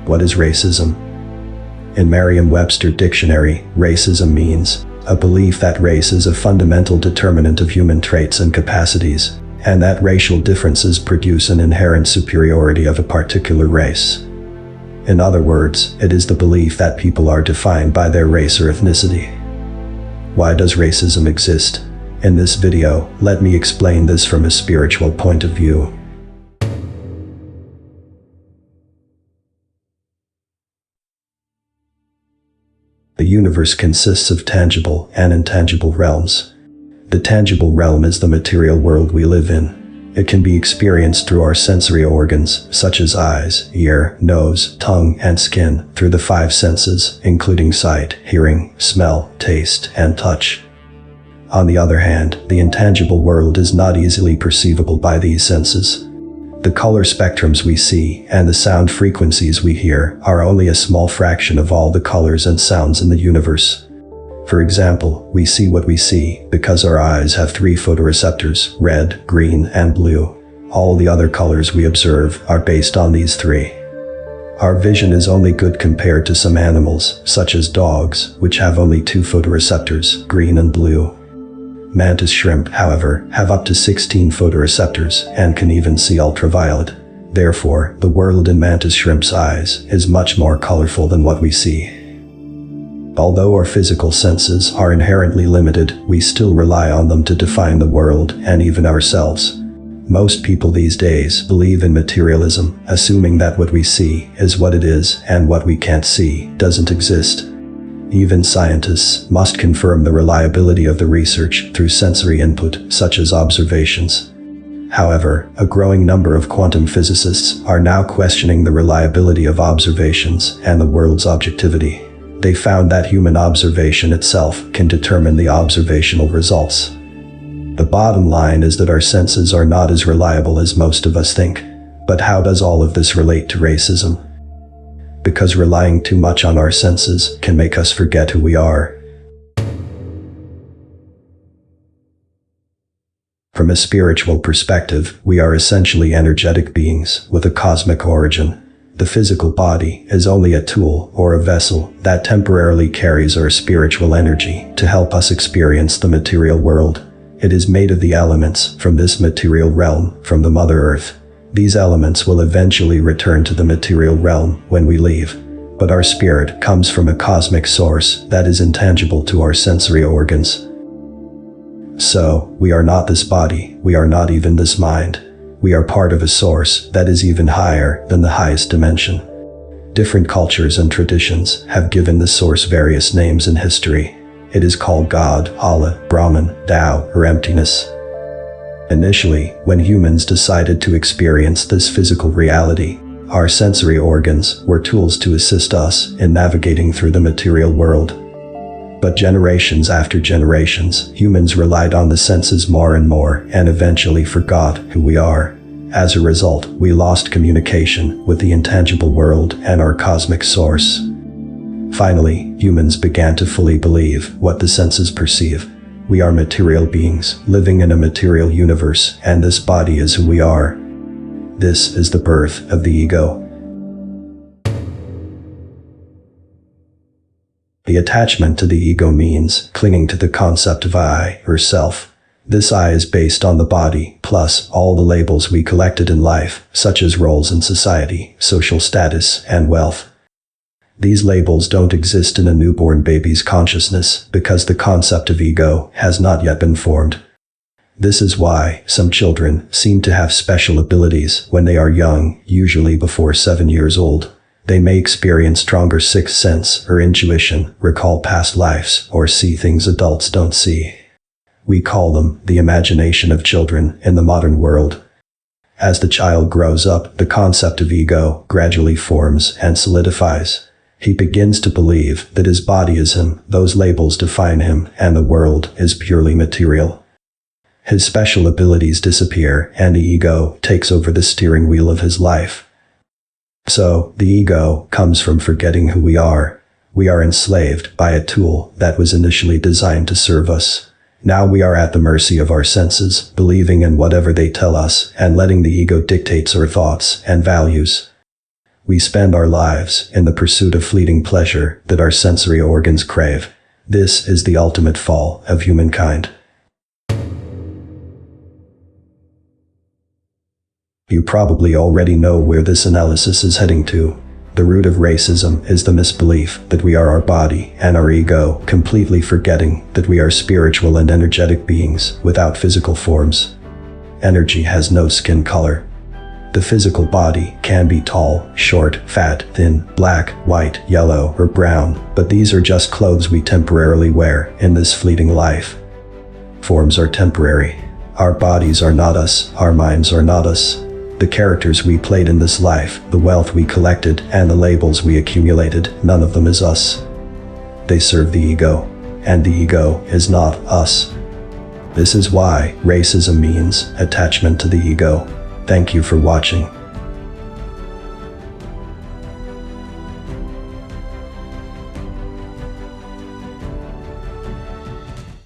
What is racism? In Merriam-Webster dictionary, racism means a belief that race is a fundamental determinant of human traits and capacities, and that racial differences produce an inherent superiority of a particular race. In other words, it is the belief that people are defined by their race or ethnicity. Why does racism exist? In this video, let me explain this from a spiritual point of view. The universe consists of tangible and intangible realms. The tangible realm is the material world we live in. It can be experienced through our sensory organs, such as eyes, ear, nose, tongue, and skin, through the five senses, including sight, hearing, smell, taste, and touch. On the other hand, the intangible world is not easily perceivable by these senses. The color spectrums we see and the sound frequencies we hear are only a small fraction of all the colors and sounds in the universe. For example, we see what we see because our eyes have 3 photoreceptors: red, green, and blue. All the other colors we observe are based on these 3. Our vision is only good compared to some animals, such as dogs, which have only 2 photoreceptors, green and blue. Mantis shrimp, however, have up to 16 photoreceptors and can even see ultraviolet. Therefore, the world in mantis shrimp's eyes is much more colorful than what we see. Although our physical senses are inherently limited, we still rely on them to define the world and even ourselves. Most people these days believe in materialism, assuming that what we see is what it is and what we can't see doesn't exist. Even scientists must confirm the reliability of the research through sensory input, such as observations. However, a growing number of quantum physicists are now questioning the reliability of observations and the world's objectivity. They found that human observation itself can determine the observational results. The bottom line is that our senses are not as reliable as most of us think. But how does all of this relate to racism? Because relying too much on our senses can make us forget who we are. From a spiritual perspective, we are essentially energetic beings with a cosmic origin. The physical body is only a tool or a vessel that temporarily carries our spiritual energy to help us experience the material world. It is made of the elements from this material realm, from the Mother Earth. These elements will eventually return to the material realm when we leave. But our spirit comes from a cosmic source that is intangible to our sensory organs. So, we are not this body, we are not even this mind. We are part of a source that is even higher than the highest dimension. Different cultures and traditions have given this source various names in history. It is called God, Allah, Brahman, Tao, or emptiness. Initially, when humans decided to experience this physical reality, our sensory organs were tools to assist us in navigating through the material world. But generations after generations, humans relied on the senses more and more and eventually forgot who we are. As a result, we lost communication with the intangible world and our cosmic source. Finally, humans began to fully believe what the senses perceive. We are material beings, living in a material universe, and this body is who we are. This is the birth of the ego. The attachment to the ego means clinging to the concept of I, or self. This I is based on the body, plus all the labels we collected in life, such as roles in society, social status, and wealth. These labels don't exist in a newborn baby's consciousness because the concept of ego has not yet been formed. This is why some children seem to have special abilities when they are young, usually before 7 years old. They may experience stronger sixth sense or intuition, recall past lives, or see things adults don't see. We call them the imagination of children in the modern world. As the child grows up, the concept of ego gradually forms and solidifies. He begins to believe that his body is him, those labels define him, and the world is purely material. His special abilities disappear, and the ego takes over the steering wheel of his life. So, the ego comes from forgetting who we are. We are enslaved by a tool that was initially designed to serve us. Now we are at the mercy of our senses, believing in whatever they tell us, and letting the ego dictate our thoughts and values. We spend our lives in the pursuit of fleeting pleasure that our sensory organs crave. This is the ultimate fall of humankind. You probably already know where this analysis is heading to. The root of racism is the misbelief that we are our body and our ego, completely forgetting that we are spiritual and energetic beings without physical forms. Energy has no skin color. The physical body can be tall, short, fat, thin, black, white, yellow, or brown, but these are just clothes we temporarily wear in this fleeting life. Forms are temporary. Our bodies are not us, our minds are not us. The characters we played in this life, the wealth we collected, and the labels we accumulated, none of them is us. They serve the ego, and the ego is not us. This is why racism means attachment to the ego. Thank you for watching.